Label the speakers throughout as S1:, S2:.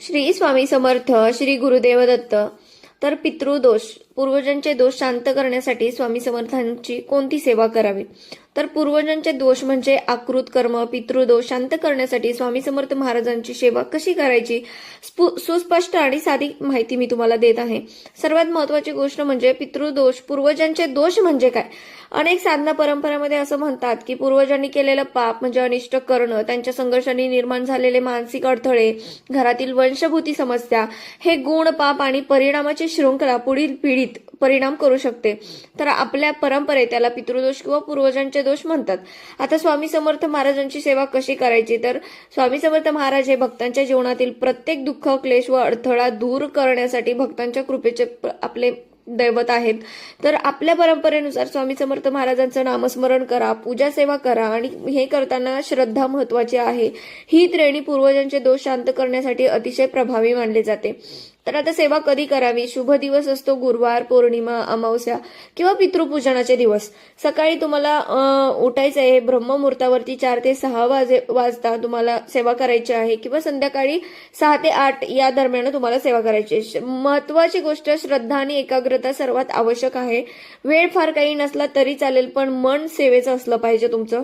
S1: श्री स्वामी समर्थ. श्री गुरुदेव दत्त. तर पितृदोष, पूर्वजांचे दोष शांत करण्यासाठी स्वामी समर्थांची कोणती सेवा करावी? तर पूर्वजांचे दोष म्हणजे आकृत कर्म, पितृदोष शांत करण्यासाठी स्वामी समर्थ महाराजांची सेवा कशी करायची, सुस्पष्ट आणि साधी माहिती मी तुम्हाला देत आहे. सर्वात महत्वाची गोष्ट म्हणजे पितृदोष. पूर्वजांचे दोष म्हणजे काय? अनेक साधना परंपरामध्ये असं म्हणतात की पूर्वजांनी केलेलं पाप म्हणजे अनिष्ट करणं, त्यांच्या संघर्षांनी निर्माण झालेले मानसिक अडथळे, घरातील वंशभूती समस्या, हे गुण, पाप आणि परिणामाची शृंखला पुढील पिढीत परिणाम करू शकते. तर आपल्या परंपरेत त्याला पितृदोष किंवा पूर्वजांचे दोष म्हणतात. आता स्वामी समर्थ महाराजांची सेवा कशी करायची? तर स्वामी समर्थ महाराज हे भक्तांच्या जीवनातील प्रत्येक दुःख, क्लेश व अडथळा दूर करण्यासाठी भक्तांच्या कृपेचे आपले दैवत आहेत. तर आपल्या परंपरेनुसार स्वामी समर्थ महाराजांचं नामस्मरण करा, पूजा सेवा करा आणि हे करताना श्रद्धा महत्वाची आहे. ही त्रेणी पूर्वजांचे दोष शांत करण्यासाठी अतिशय प्रभावी मानले जाते. तर आता सेवा कधी करावी? शुभ दिवस असतो गुरुवार, पौर्णिमा, अमावस्या किंवा पितृपूजनाचे दिवस. सकाळी तुम्हाला उठायचं आहे, ब्रह्ममुहूर्तावरती 4 ते 6 वाजता तुम्हाला सेवा करायची आहे किंवा संध्याकाळी 6 ते 8 या दरम्यान तुम्हाला सेवा करायची आहे. महत्वाची गोष्ट श्रद्धा आणि एकाग्रता सर्वात आवश्यक आहे. वेळ फार काही नसला तरी चालेल, पण मन सेवेचं असलं पाहिजे तुमचं.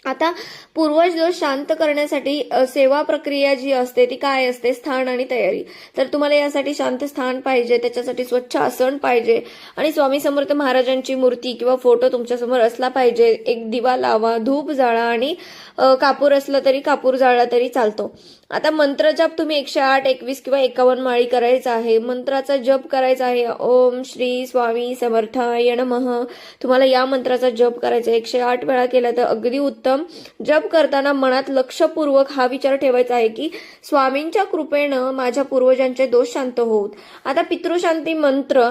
S1: आता पूर्वज दोष शांत करण्यासाठी सेवा प्रक्रिया जी असते ती काय असते? स्थान आणि तयारी. तर तुम्हाला यासाठी शांत स्थान पाहिजे, त्याच्यासाठी स्वच्छ आसन पाहिजे आणि स्वामी समर्थ महाराजांची मूर्ती किंवा फोटो तुमच्यासमोर असला पाहिजे. एक दिवा लावा, धूप जाळा आणि कापूर असला तरी कापूर जाळला तरी चालतो. आता मंत्र जप तुम्ही 108, 21 किंवा 51 माळी करायचा आहे. मंत्राचा जप करायचा आहे. ओम श्री स्वामी समर्थाय नमः. तुम्हाला या मंत्राचा जप करायचा 108 वेळा केला तर अगदी उत्तम. जप करताना मनात लक्षपूर्वक हा विचार ठेवायचा आहे की स्वामींच्या कृपेनं माझ्या पूर्वजांचे दोष शांत होत. आता पितृशांती मंत्र,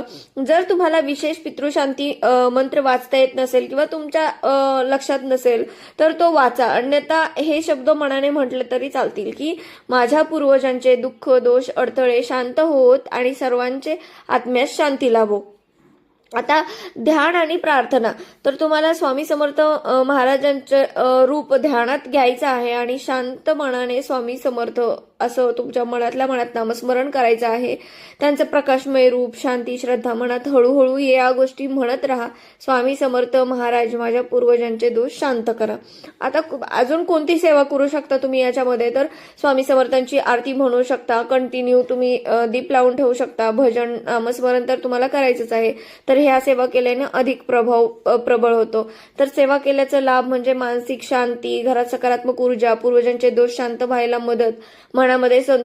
S1: जर तुम्हाला विशेष पितृशांती मंत्र वाचता येत नसेल किंवा तुमच्या लक्षात नसेल तर तो वाचा. अन्यथा हे शब्द मनाने म्हटले तरी चालतील की माझ्या पूर्वजांचे दुःख, दोष, अडथळे शांत होत आणि सर्वांचे आत्म्यास शांती लाभो. आता ध्यान आणि प्रार्थना. तर तुम्हाला स्वामी समर्थ महाराजांचे रूप ध्यानात घ्यायचं आहे आणि शांत मनाने स्वामी समर्थ असं तुमच्या मनातल्या मनात नामस्मरण करायचं आहे. त्यांचं प्रकाशमय रूप, शांती, श्रद्धा मनात हळूहळू या गोष्टी म्हणत राहा. स्वामी समर्थ महाराज माझ्या पूर्वजांचे दोष शांत करा. आता अजून कोणती सेवा करू शकता तुम्ही याच्यामध्ये? तर स्वामी समर्थांची आरती म्हणू शकता, कंटिन्यू तुम्ही दीप लावून ठेवू शकता, भजन, नामस्मरण तर तुम्हाला करायचंच आहे. तर ह्या सेवा केल्याने अधिक प्रबळ होतो. तर सेवा केल्याचा लाभ म्हणजे मानसिक शांती, घरात सकारात्मक ऊर्जा, पूर्वजांचे दोष शांत व्हायला मदत, मनामध्ये